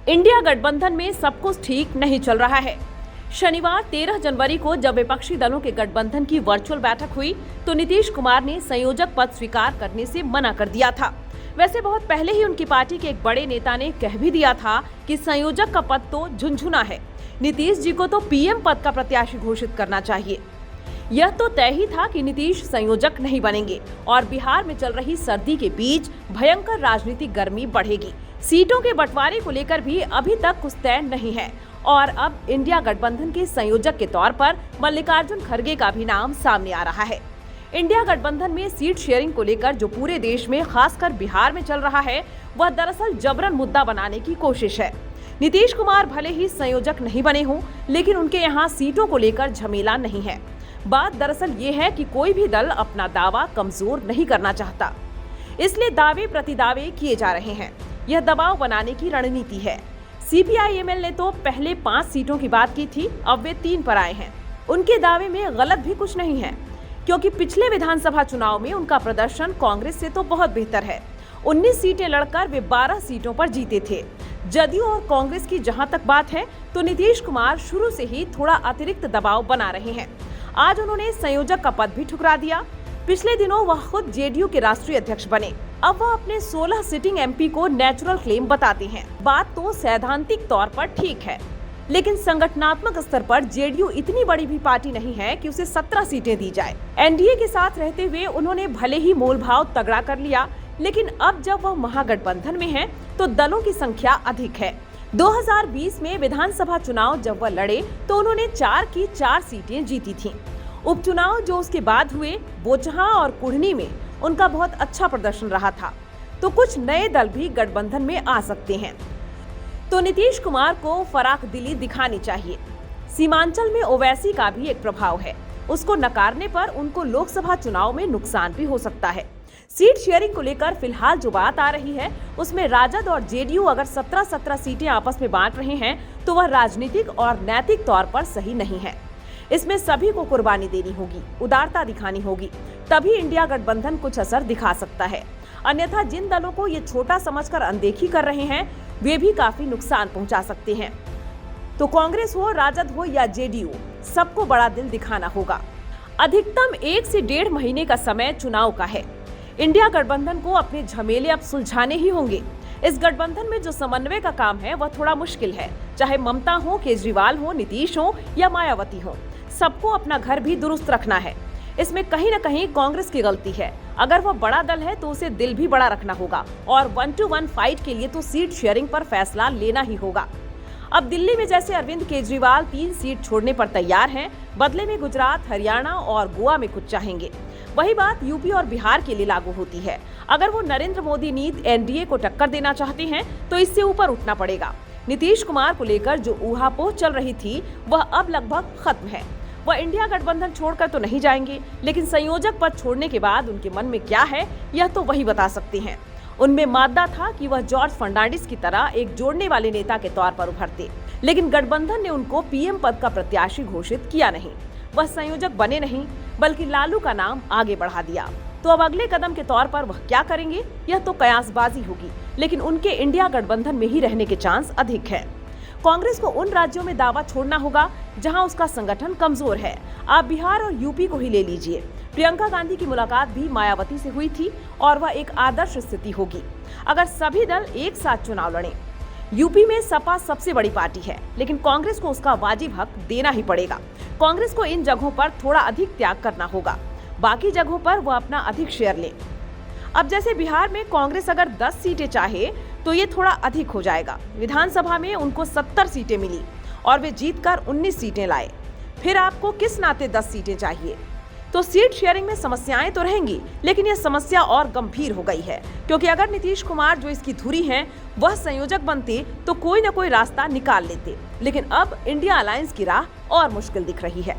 India गठबंधन में सब कुछ ठीक नहीं चल रहा है। शनिवार 13 जनवरी को जब विपक्षी दलों के गठबंधन की वर्चुअल बैठक हुई तो नीतीश कुमार ने संयोजक पद स्वीकार करने से मना कर दिया था। वैसे बहुत पहले ही उनकी पार्टी के एक बड़े नेता ने कह भी दिया था कि संयोजक का पद तो झुनझुना है, नीतीश जी को तो पीएम पद का प्रत्याशी घोषित करना चाहिए। यह तो तय ही था कि नीतीश संयोजक नहीं बनेंगे और बिहार में चल रही सर्दी के बीच भयंकर राजनीतिक गर्मी बढ़ेगी। सीटों के बंटवारे को लेकर भी अभी तक कुछ तय नहीं है और अब इंडिया गठबंधन के संयोजक के तौर पर मल्लिकार्जुन खड़गे का भी नाम सामने आ रहा है। इंडिया गठबंधन में सीट शेयरिंग को लेकर जो पूरे देश में खासकर बिहार में चल रहा है, वह दरअसल जबरन मुद्दा बनाने की कोशिश है। नीतीश कुमार भले ही संयोजक नहीं बने हों, लेकिन उनके यहाँ सीटों को लेकर झमेला नहीं है। बात दरअसल ये है कि कोई भी दल अपना दावा कमजोर नहीं करना चाहता, इसलिए दावे प्रतिदावे किए जा रहे हैं। यह दबाव बनाने की रणनीति है। CPI-ML ने तो पहले 5 सीटों की बात की थी, अब वे 3 पर आए हैं। उनके दावे में गलत भी कुछ नहीं है, क्योंकि पिछले विधानसभा चुनाव में उनका प्रदर्शन कांग्रेस से तो बहुत बेहतर है। 19 सीटें लड़कर वे 12 सीटों पर जीते थे। जदयू और कांग्रेस की जहां तक बात है तो नीतीश कुमार शुरू से ही थोड़ा अतिरिक्त दबाव बना रहे हैं। आज उन्होंने संयोजक का पद भी ठुकरा दिया। पिछले दिनों वह खुद जेडीयू के राष्ट्रीय अध्यक्ष बने। अब वह अपने 16 सिटिंग MP को नेचुरल क्लेम बताते हैं। बात तो सैद्धांतिक तौर पर ठीक है, लेकिन संगठनात्मक स्तर पर जेडीयू इतनी बड़ी भी पार्टी नहीं है कि उसे 17 सीटें दी जाए। एनडीए के साथ रहते हुए उन्होंने भले ही मोलभाव तगड़ा कर लिया, लेकिन अब जब वह महागठबंधन में है तो दलों की संख्या अधिक है। 2020 में विधानसभा चुनाव जब वह लड़े तो उन्होंने 4 की 4 सीटें जीती थीं। उपचुनाव जो उसके बाद हुए, बोचहां और कुढ़नी में उनका बहुत अच्छा प्रदर्शन रहा था। तो कुछ नए दल भी गठबंधन में आ सकते हैं, तो नीतीश कुमार को फराखदिली दिखानी चाहिए। सीमांचल में ओवैसी का भी एक प्रभाव है, उसको नकारने पर उनको लोकसभा चुनाव में नुकसान भी हो सकता है। सीट शेयरिंग को लेकर फिलहाल जो बात आ रही है उसमें राजद और जेडीयू अगर 17-17 सीटें आपस में बांट रहे हैं तो वह राजनीतिक और नैतिक तौर पर सही नहीं है। इसमें सभी को कुर्बानी देनी होगी, उदारता दिखानी होगी, तभी इंडिया गठबंधन कुछ असर दिखा सकता है। अन्यथा जिन दलों को ये छोटा समझकर अनदेखी कर रहे हैं वे भी काफी नुकसान पहुंचा सकते हैं। तो कांग्रेस हो, राजद हो या जेडीयू, सबको बड़ा दिल दिखाना होगा। अधिकतम 1 से 1.5 महीने का समय चुनाव का है। इंडिया गठबंधन को अपने झमेले अब सुलझाने ही होंगे। इस गठबंधन में जो समन्वय का काम है वह थोड़ा मुश्किल है, चाहे ममता हो, केजरीवाल हो, नीतीश हो या मायावती हो, सबको अपना घर भी दुरुस्त रखना है। इसमें कहीं न कहीं कांग्रेस की गलती है। अगर वह बड़ा दल है तो उसे दिल भी बड़ा रखना होगा और 1-to-1 फाइट के लिए तो सीट शेयरिंग पर फैसला लेना ही होगा। अब दिल्ली में जैसे अरविंद केजरीवाल 3 सीट छोड़ने पर तैयार हैं, बदले में गुजरात, हरियाणा और गोवा में कुछ चाहेंगे। वही बात यूपी और बिहार के लिए लागू होती है। अगर वो नरेंद्र मोदी नीति एनडीए को टक्कर देना चाहते हैं तो इससे ऊपर उठना पड़ेगा। नीतीश कुमार को लेकर जो ऊहापोह चल रही थी वह अब लगभग खत्म है। वह इंडिया गठबंधन छोड़कर तो नहीं जाएंगे, लेकिन संयोजक पद छोड़ने के बाद उनके मन में क्या है यह तो वही बता सकते हैं। उनमें मादा था कि वह जॉर्ज फर्नांडिस की तरह एक जोड़ने वाले नेता के तौर पर उभरते, लेकिन गठबंधन ने उनको पीएम पद का प्रत्याशी घोषित किया नहीं। वह संयोजक बने नहीं, बल्कि लालू का नाम आगे बढ़ा दिया। तो अब अगले कदम के तौर पर वह क्या करेंगे यह तो कयासबाजी होगी, लेकिन उनके इंडिया गठबंधन में ही रहने के चांस अधिक है। कांग्रेस को उन राज्यों में दावा छोड़ना होगा जहां उसका संगठन कमजोर है। आप बिहार और यूपी को ही ले लीजिए। प्रियंका गांधी की मुलाकात भी मायावती से हुई थी और वह एक आदर्श स्थिति होगी अगर सभी दल एक साथ चुनाव लड़ें। यूपी में सपा सबसे बड़ी पार्टी है, लेकिन कांग्रेस को उसका वाजिब हक देना ही पड़ेगा। कांग्रेस को इन जगहों पर थोड़ा अधिक त्याग करना होगा, बाकी जगहों पर वह अपना अधिक शेयर ले। अब जैसे बिहार में कांग्रेस अगर 10 सीटें चाहे तो ये थोड़ा अधिक हो जाएगा। विधानसभा में उनको 70 सीटें मिली और वे जीतकर 19 सीटें लाए। फिर आपको किस नाते 10 सीटें चाहिए? तो सीट शेयरिंग में समस्याएं तो रहेंगी, लेकिन यह समस्या और गंभीर हो गई है, क्योंकि अगर नीतीश कुमार जो इसकी धुरी हैं वह संयोजक बनते तो कोई न कोई रास्ता निकाल लेते, लेकिन अब इंडिया अलायंस की राह और मुश्किल दिख रही है।